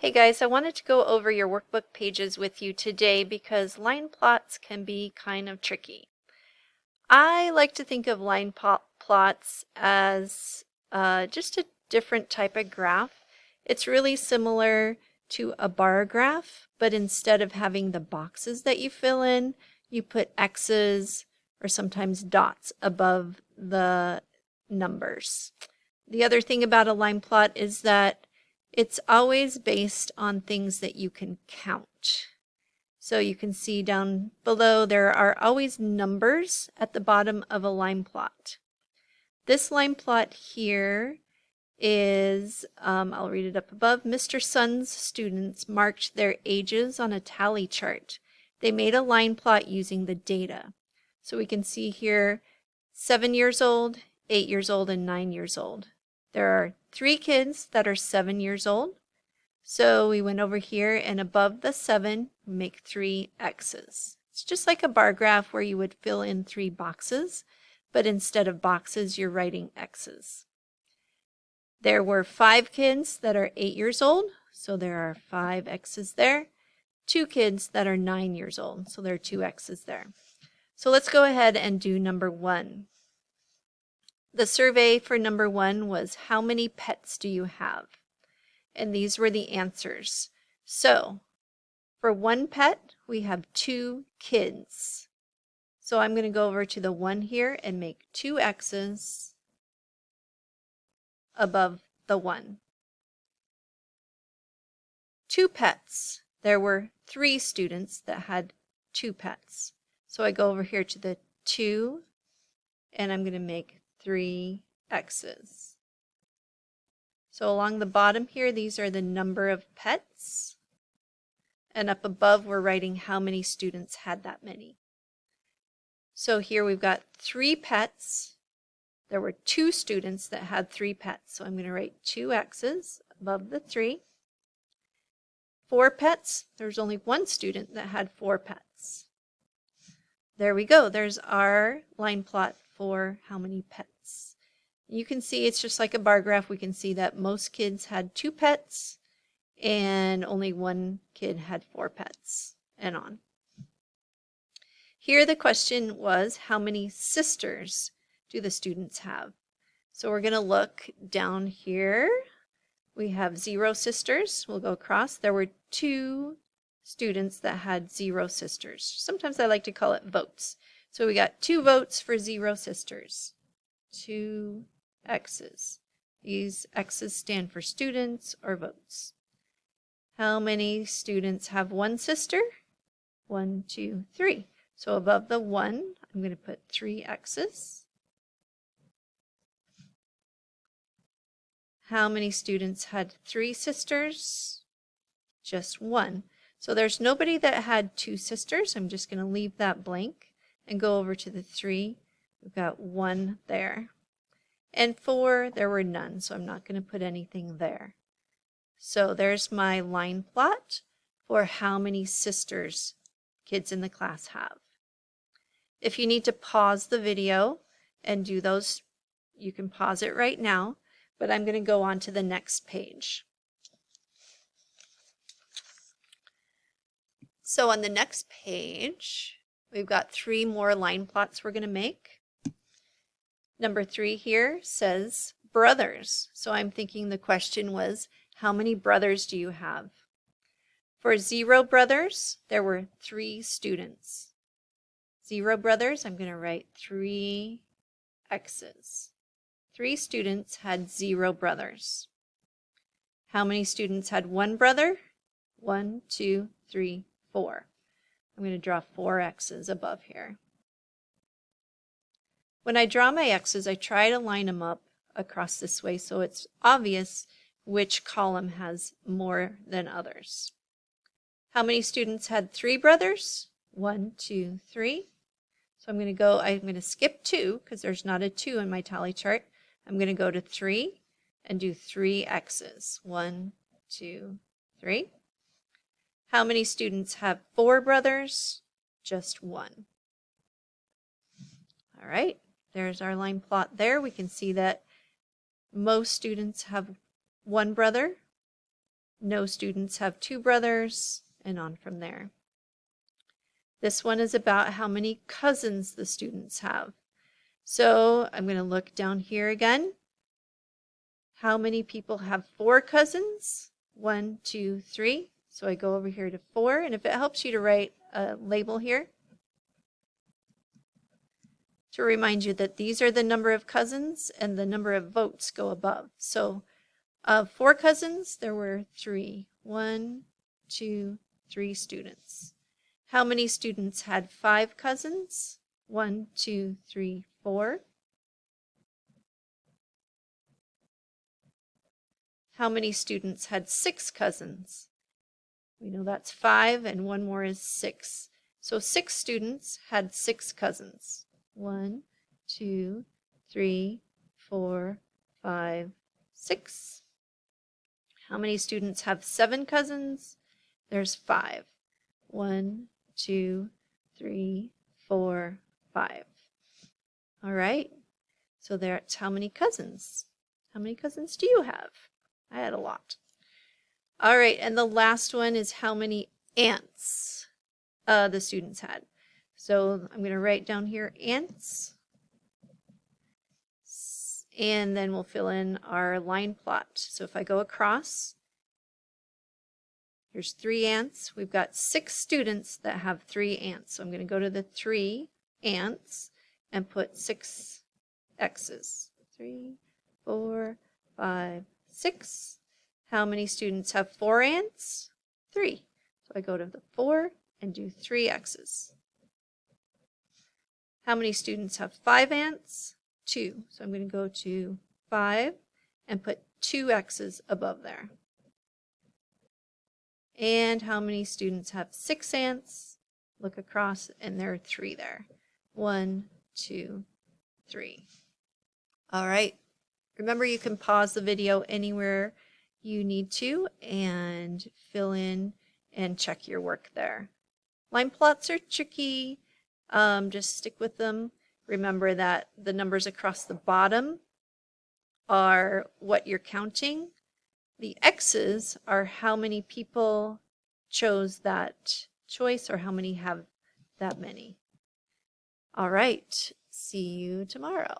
Hey guys, I wanted to go over your workbook pages with you today because line plots can be kind of tricky. I like to think of plots as just a different type of graph. It's really similar to a bar graph, but instead of having the boxes that you fill in, you put X's or sometimes dots above the numbers. The other thing about a line plot is that it's always based on things that you can count. So you can see down below there are always numbers at the bottom of a line plot. This line plot here is, I'll read it up above, Mr. Sun's students marked their ages on a tally chart. They made a line plot using the data. So we can see here 7 years old, 8 years old, and 9 years old. There are 3 kids that are 7 years old. So we went over here and above the 7, make 3 X's. It's just like a bar graph where you would fill in 3 boxes, but instead of boxes, you're writing X's. There were 5 kids that are 8 years old, so there are 5 X's there. 2 kids that are 9 years old, so there are 2 X's there. So let's go ahead and do number 1. The survey for number 1 was, how many pets do you have? And these were the answers. So for 1 pet, we have 2 kids. So I'm going to go over to the 1 here and make 2 X's above the 1. 2 pets. There were 3 students that had 2 pets. So I go over here to the 2 and I'm going to make 3 X's. So along the bottom here, these are the number of pets. And up above, we're writing how many students had that many. So here we've got 3 pets. There were 2 students that had 3 pets. So I'm going to write 2 X's above the 3. 4 pets. There's only 1 student that had 4 pets. There we go. There's our line plot for how many pets. You can see it's just like a bar graph. We can see that most kids had 2 pets and only 1 kid had 4 pets, and on. Here the question was, how many sisters do the students have? So we're going to look down here. We have 0 sisters. We'll go across. There were 2 students that had 0 sisters. Sometimes I like to call it votes. So we got 2 votes for 0 sisters. 2 X's. These X's stand for students or votes. How many students have 1 sister? 1, 2, 3. So above the 1, I'm going to put 3 X's. How many students had 3 sisters? Just 1. So there's nobody that had 2 sisters. I'm just going to leave that blank and go over to the 3. We've got 1 there. And 4, there were none, so I'm not going to put anything there. So there's my line plot for how many sisters kids in the class have. If you need to pause the video and do those, you can pause it right now, but I'm going to go on to the next page. So on the next page, we've got 3 more line plots we're going to make. Number 3 here says brothers. So I'm thinking the question was, how many brothers do you have? For 0 brothers, there were 3 students. 0 brothers, I'm going to write 3 X's. 3 students had 0 brothers. How many students had 1 brother? 1, 2, 3, 4. I'm going to draw 4 X's above here. When I draw my X's, I try to line them up across this way so it's obvious which column has more than others. How many students had 3 brothers? 1, 2, 3. So I'm going to skip 2 because there's not a 2 in my tally chart. I'm going to go to 3 and do 3 X's. 1, 2, 3. How many students have 4 brothers? Just 1. All right, there's our line plot there. We can see that most students have 1 brother. No students have 2 brothers, and on from there. This one is about how many cousins the students have. So I'm going to look down here again. How many people have 4 cousins? 1, 2, 3. So I go over here to 4, and if it helps you to write a label here to remind you that these are the number of cousins and the number of votes go above. So of 4 cousins, there were 3. 1, 2, 3 students. How many students had 5 cousins? 1, 2, 3, 4. How many students had 6 cousins? We know that's 5, and one more is 6. So 6 students had 6 cousins. 1, 2, 3, 4, 5, 6. How many students have 7 cousins? There's 5. 1, 2, 3, 4, 5. All right. So that's how many cousins. How many cousins do you have? I had a lot. All right, and the last one is how many aunts the students had. So I'm going to write down here aunts, and then we'll fill in our line plot. So if I go across, here's 3 aunts. We've got 6 students that have 3 aunts. So I'm going to go to the 3 aunts and put 6 X's. 3, 4, 5, 6. How many students have 4 aunts? 3. So I go to the 4 and do 3 X's. How many students have 5 aunts? 2. So I'm going to go to 5 and put 2 X's above there. And how many students have 6 aunts? Look across, and there are 3 there. 1, 2, 3. All right. Remember, you can pause the video anywhere you need to and fill in and check your work there. Line plots are tricky. Just stick with them. Remember that the numbers across the bottom are what you're counting. The X's are how many people chose that choice or how many have that many. All right. See you tomorrow.